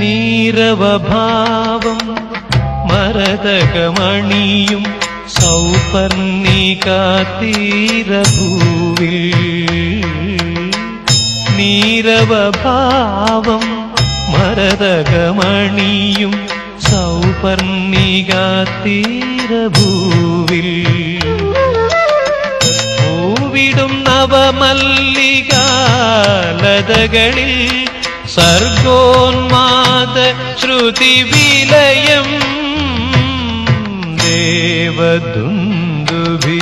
നീരവഭാവം മരതകമണിയും സൗപർണികാതീരഭൂവിൽ നീരവഭാവം മരതകമണിയും സൗപർണികാതീരഭൂവിൽ പൂവിടും നവമല്ലികാലതകളിൽ സർഗോന്മാദ ശ്രുതിവിലയം ദേവദുന്ദുഭി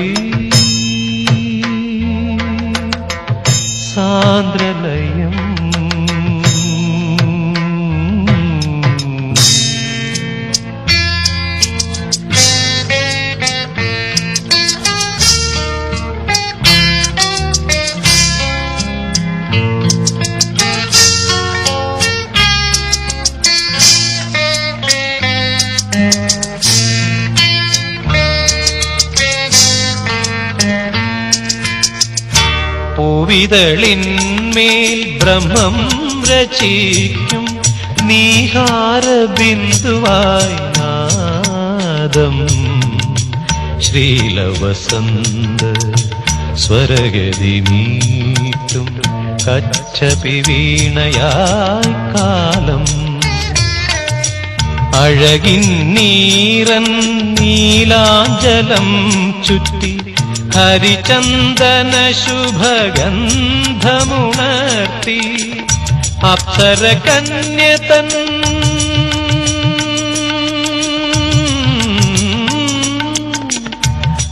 സാന്ദ്രലയം പൂവിതളിന്മേൽ ബ്രഹ്മം രചിക്കും നീഹാരബിന്ദുവായി നാദം ശ്രീലവസന്ത സ്വരഗതി മീട്ടും കച്ചപി വീണയായി കാലം അഴകിൻ നീറൻ നീലാഞ്ചലം ചുറ്റി ഹരിചന്ദന ശുഭഗന്ധമുണർത്തി അപ്സര കന്യതൻ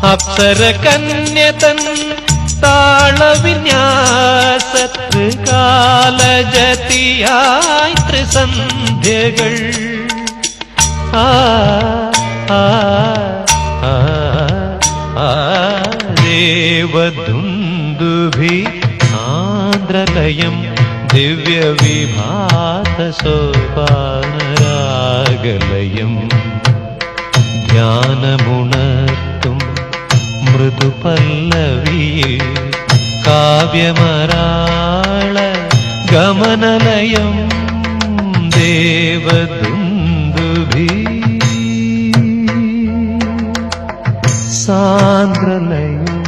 അപ്സര കന്യതൻ താളവിന്യാസത്രികാലജതിയായി ത്രിസന്ധ്യകൾ ആ ആ ആ ആ ദേവദുന്ദുഭി സാന്ദ്രലയം ദിവ്യവിഭാത സോപാനരാഗലയം ധ്യാനമുണർത്തും മൃദുപല്ലവിയിൽ കാവ്യമരാള ഗമനലയം ദേവദുന്ദുഭി സാന്ദ്രലയം